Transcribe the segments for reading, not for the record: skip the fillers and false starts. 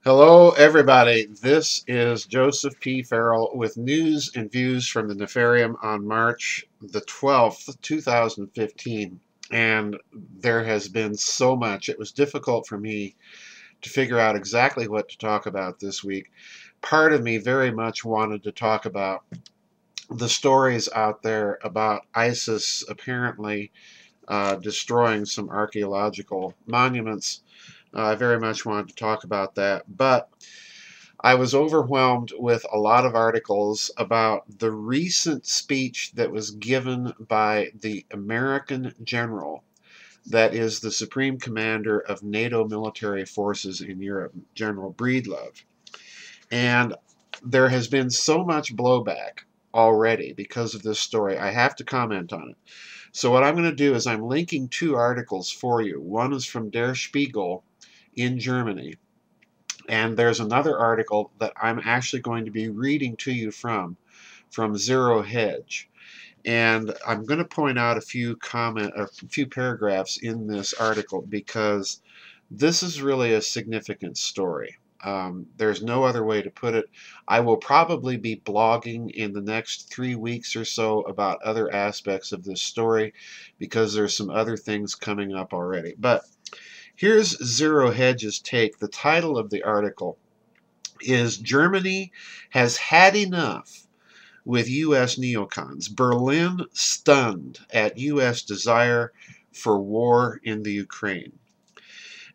Hello, everybody. This is Joseph P. Farrell with news and views from the Nefarium on March the 12th, 2015. And there has been so much. It was difficult for me to figure out exactly what to talk about this week. Part of me very much wanted to talk about the stories out there about ISIS apparently destroying some archaeological monuments. I very much wanted to talk about that, but I was overwhelmed with a lot of articles about the recent speech that was given by the American general that is the supreme commander of NATO military forces in Europe, General Breedlove. And there has been so much blowback already because of this story. I have to comment on it. So what I'm going to do is I'm linking two articles for you. One is from Der Spiegel in Germany, and there's another article that I'm actually going to be reading to you from Zero Hedge. And I'm going to point out a few paragraphs in this article because this is really a significant story. There's no other way to put it. I will probably be blogging in the next 3 weeks or so about other aspects of this story because there's some other things coming up already. But here's Zero Hedge's take. The title of the article is "Germany Has Had Enough with U.S. Neocons. Berlin Stunned at U.S. Desire for War in the Ukraine."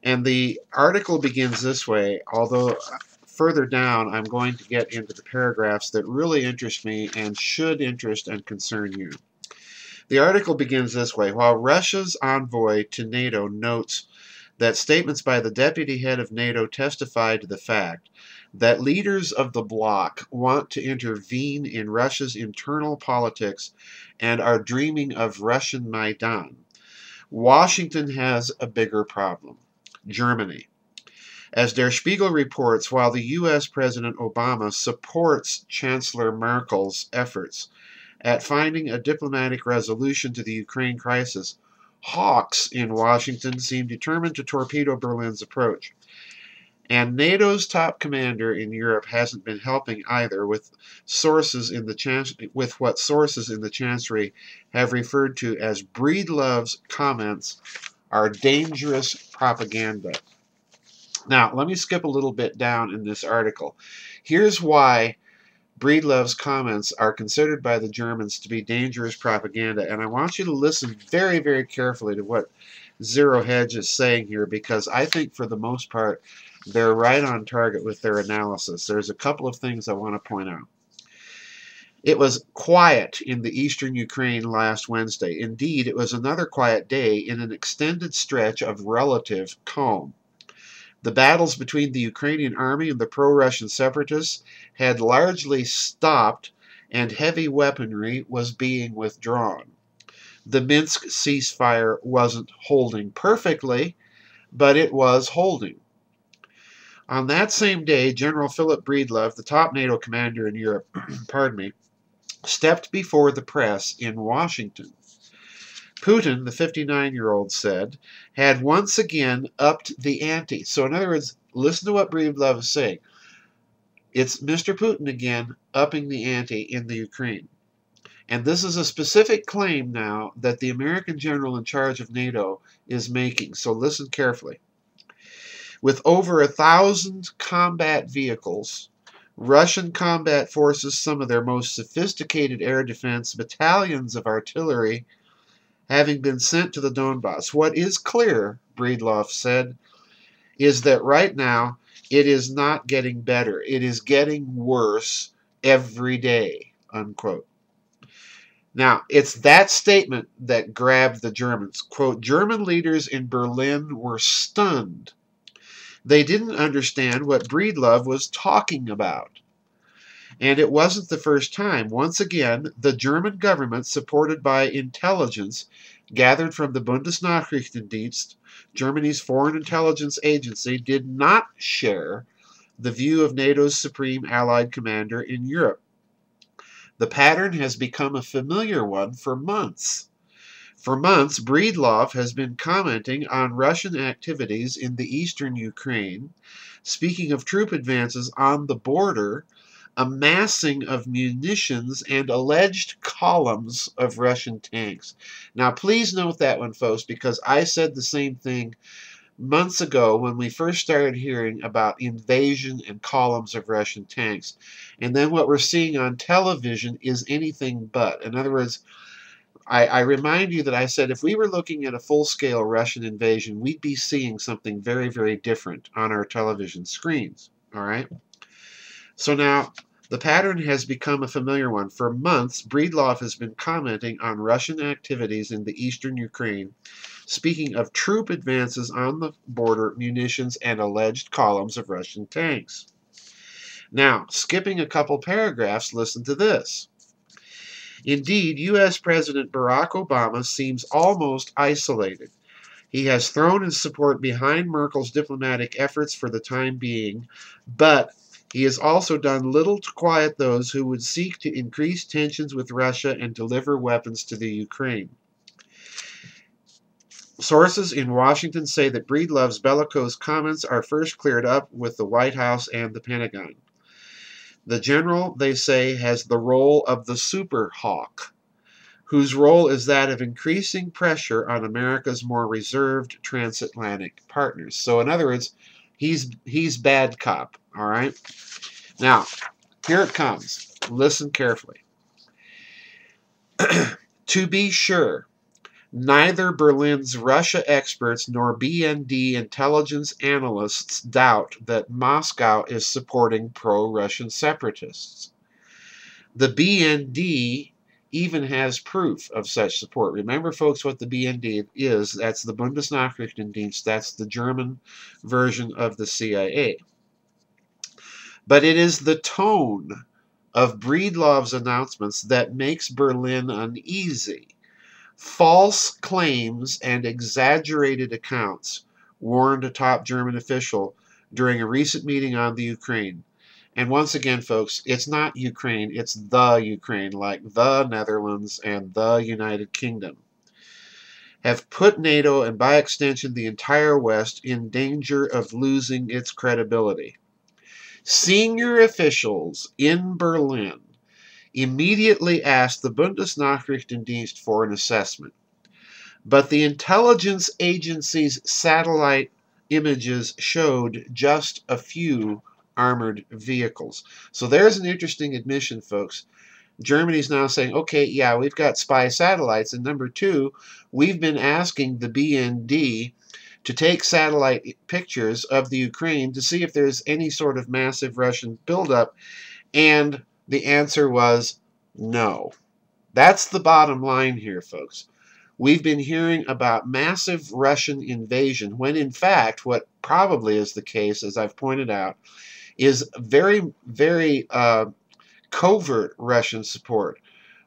And the article begins this way, although further down I'm going to get into the paragraphs that really interest me and should interest and concern you. The article begins this way: while Russia's envoy to NATO notes that statements by the deputy head of NATO testify to the fact that leaders of the bloc want to intervene in Russia's internal politics and are dreaming of Russian Maidan, Washington has a bigger problem: Germany. As Der Spiegel reports, while the U.S. President Obama supports Chancellor Merkel's efforts at finding a diplomatic resolution to the Ukraine crisis, hawks in Washington seem determined to torpedo Berlin's approach. And NATO's top commander in Europe hasn't been helping either, with what sources in the Chancellery have referred to as Breedlove's comments are dangerous propaganda. Now, let me skip a little bit down in this article. Here's why Breedlove's comments are considered by the Germans to be dangerous propaganda, and I want you to listen very, very carefully to what Zero Hedge is saying here, because I think for the most part they're right on target with their analysis. There's a couple of things I want to point out. It was quiet in the eastern Ukraine last Wednesday. Indeed, it was another quiet day in an extended stretch of relative calm. The battles between the Ukrainian army and the pro-Russian separatists had largely stopped, and heavy weaponry was being withdrawn. The Minsk ceasefire wasn't holding perfectly, but it was holding. On that same day, General Philip Breedlove, the top NATO commander in Europe, stepped before the press in Washington. Putin, the 59-year-old, said, had once again upped the ante. So in other words, listen to what Breedlove is saying. It's Mr. Putin again upping the ante in the Ukraine. And this is a specific claim now that the American general in charge of NATO is making. So listen carefully. With over 1,000 combat vehicles, Russian combat forces, some of their most sophisticated air defense, battalions of artillery, having been sent to the Donbass. What is clear, Breedlove said, is that right now it is not getting better. It is getting worse every day, unquote. Now, it's that statement that grabbed the Germans. Quote, German leaders in Berlin were stunned. They didn't understand what Breedlove was talking about. And it wasn't the first time. Once again, the German government, supported by intelligence gathered from the Bundesnachrichtendienst, Germany's foreign intelligence agency, did not share the view of NATO's supreme allied commander in Europe. The pattern has become a familiar one for months. For months, Breedlove has been commenting on Russian activities in the eastern Ukraine, speaking of troop advances on the border, amassing of munitions, and alleged columns of Russian tanks. Now, please note that one, folks, because I said the same thing months ago when we first started hearing about invasion and columns of Russian tanks. And then what we're seeing on television is anything but. In other words, I remind you that I said if we were looking at a full-scale Russian invasion, we'd be seeing something very, very different on our television screens. All right? So now, the pattern has become a familiar one. For months, Breedlove has been commenting on Russian activities in the eastern Ukraine, speaking of troop advances on the border, munitions, and alleged columns of Russian tanks. Now, skipping a couple paragraphs, listen to this. Indeed, U.S. President Barack Obama seems almost isolated. He has thrown his support behind Merkel's diplomatic efforts for the time being, but he has also done little to quiet those who would seek to increase tensions with Russia and deliver weapons to the Ukraine. Sources in Washington say that Breedlove's bellicose comments are first cleared up with the White House and the Pentagon. The general, they say, has the role of the super hawk, whose role is that of increasing pressure on America's more reserved transatlantic partners. So in other words, he's bad cop, all right? Now, here it comes. Listen carefully. To be sure, neither Berlin's Russia experts nor BND intelligence analysts doubt that Moscow is supporting pro-Russian separatists. The BND even has proof of such support. Remember, folks, what the BND is. That's the Bundesnachrichtendienst. That's the German version of the CIA. But it is the tone of Breedlove's announcements that makes Berlin uneasy. False claims and exaggerated accounts, warned a top German official during a recent meeting on the Ukraine. And once again, folks, it's not Ukraine, it's the Ukraine, like the Netherlands and the United Kingdom, have put NATO and by extension the entire West in danger of losing its credibility. Senior officials in Berlin immediately asked the Bundesnachrichtendienst for an assessment. But the intelligence agency's satellite images showed just a few armored vehicles. So there's an interesting admission, folks. Germany's now saying, okay, yeah, we've got spy satellites. And number two, we've been asking the BND to take satellite pictures of the Ukraine to see if there's any sort of massive Russian buildup. And the answer was no. That's the bottom line here, folks. We've been hearing about massive Russian invasion when, in fact, what probably is the case, as I've pointed out, is very, very covert Russian support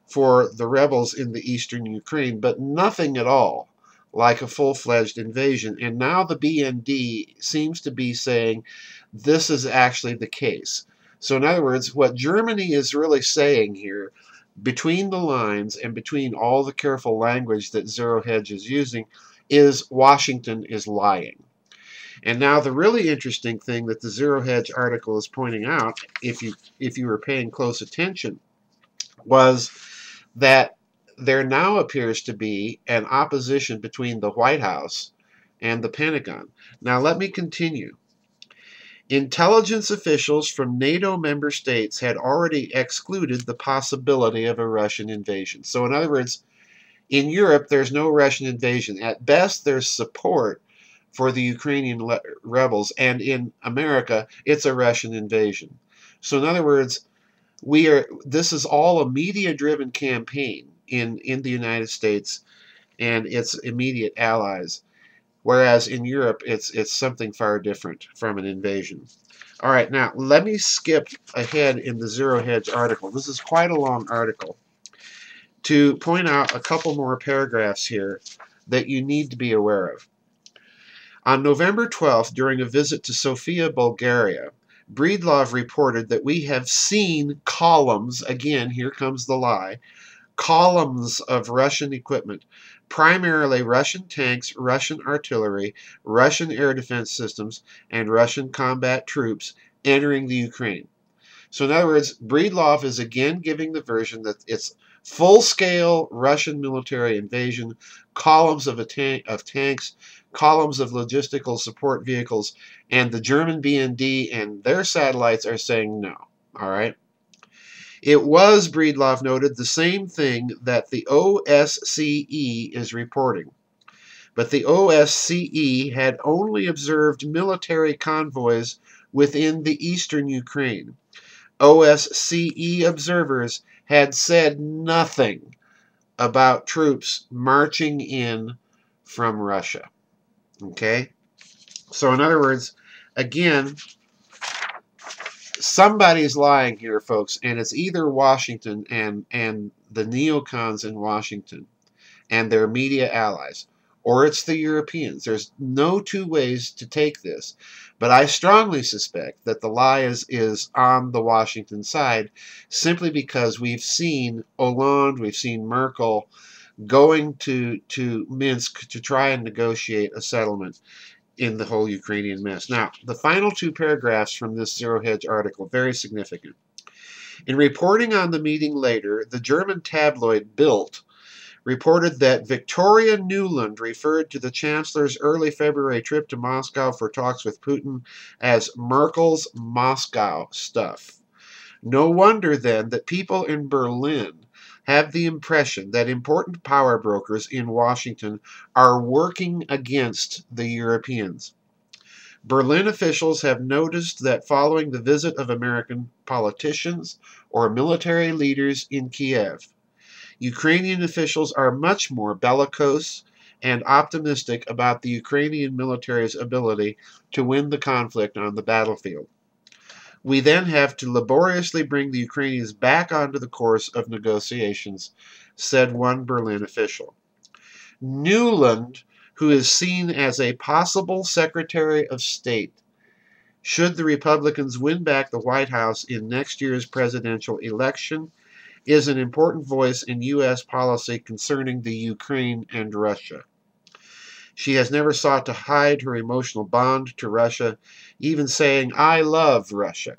for the rebels in the eastern Ukraine, but nothing at all like a full-fledged invasion. And now the BND seems to be saying this is actually the case. So in other words, what Germany is really saying here, between the lines and between all the careful language that Zero Hedge is using, is Washington is lying. And now the really interesting thing that the Zero Hedge article is pointing out, if you were paying close attention, was that there now appears to be an opposition between the White House and the Pentagon. Now let me continue. Intelligence officials from NATO member states had already excluded the possibility of a Russian invasion. So in other words, in Europe, there's no Russian invasion. At best, there's support for the Ukrainian rebels, and in America, it's a Russian invasion. So in other words, this is all a media-driven campaign in the United States and its immediate allies. Whereas in Europe, it's something far different from an invasion. All right, now let me skip ahead in the Zero Hedge article. This is quite a long article to point out a couple more paragraphs here that you need to be aware of. On November 12th, during a visit to Sofia, Bulgaria, Breedlove reported that we have seen columns, again, here comes the lie, columns of Russian equipment primarily Russian tanks, Russian artillery, Russian air defense systems, and Russian combat troops entering the Ukraine. So in other words, Breedlove is again giving the version that it's full-scale Russian military invasion, columns of tanks, columns of logistical support vehicles, and the German BND and their satellites are saying no. All right. It was, Breedlove noted, the same thing that the OSCE is reporting. But the OSCE had only observed military convoys within the eastern Ukraine. OSCE observers had said nothing about troops marching in from Russia. Okay? So, in other words, again, somebody's lying here, folks, and it's either Washington and the neocons in Washington and their media allies, or it's the Europeans. There's no two ways to take this. But I strongly suspect that the lie is on the Washington side, simply because we've seen Hollande, we've seen Merkel going to Minsk to try and negotiate a settlement in the whole Ukrainian mess. Now, the final two paragraphs from this Zero Hedge article, very significant. In reporting on the meeting later, the German tabloid Bild reported that Victoria Nuland referred to the Chancellor's early February trip to Moscow for talks with Putin as Merkel's Moscow stuff. No wonder, then, that people in Berlin have the impression that important power brokers in Washington are working against the Europeans. Berlin officials have noticed that following the visit of American politicians or military leaders in Kiev, Ukrainian officials are much more bellicose and optimistic about the Ukrainian military's ability to win the conflict on the battlefield. We then have to laboriously bring the Ukrainians back onto the course of negotiations, said one Berlin official. Nuland, who is seen as a possible Secretary of State, should the Republicans win back the White House in next year's presidential election, is an important voice in U.S. policy concerning the Ukraine and Russia. She has never sought to hide her emotional bond to Russia, even saying, "I love Russia."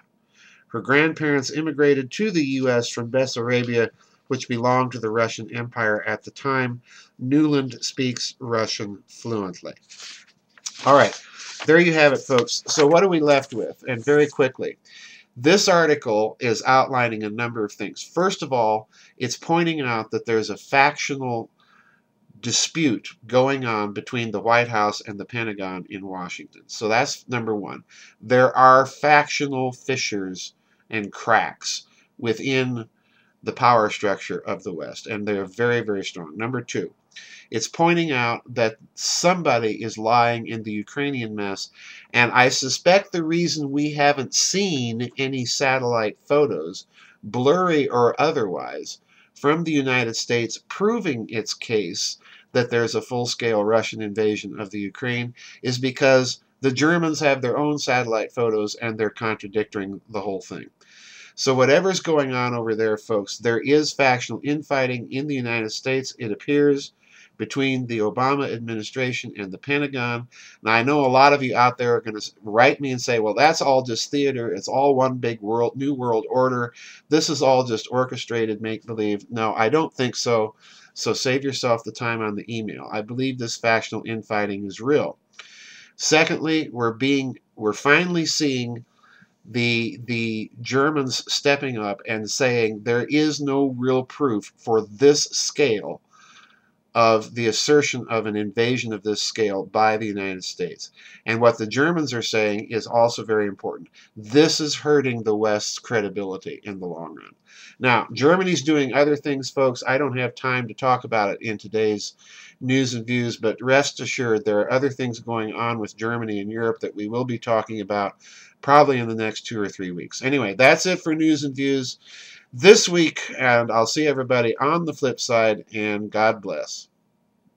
Her grandparents immigrated to the U.S. from Bessarabia, which belonged to the Russian Empire at the time. Nuland speaks Russian fluently. All right, there you have it, folks. So what are we left with? And very quickly, this article is outlining a number of things. First of all, it's pointing out that there's a factional dispute going on between the White House and the Pentagon in Washington. So that's number one. There are factional fissures and cracks within the power structure of the West, and they're very, very strong. Number two, it's pointing out that somebody is lying in the Ukrainian mess, and I suspect the reason we haven't seen any satellite photos, blurry or otherwise, from the United States proving its case that there's a full-scale Russian invasion of the Ukraine is because the Germans have their own satellite photos and they're contradicting the whole thing. So whatever's going on over there, folks, there is factional infighting in the United States, it appears, between the Obama administration and the Pentagon. Now, I know a lot of you out there are going to write me and say, well, that's all just theater. It's all one big world, new world order. This is all just orchestrated make-believe. No, I don't think so. So save yourself the time on the email. I believe this factional infighting is real. Secondly, we're finally seeing the Germans stepping up and saying there is no real proof for this scale of the assertion of an invasion of this scale by the United States. And what the Germans are saying is also very important. This is hurting the West's credibility in the long run. Now, Germany's doing other things, folks. I don't have time to talk about it in today's news and views, but rest assured there are other things going on with Germany and Europe that we will be talking about probably in the next 2 or 3 weeks. Anyway, that's it for news and views this week, and I'll see everybody on the flip side, and God bless.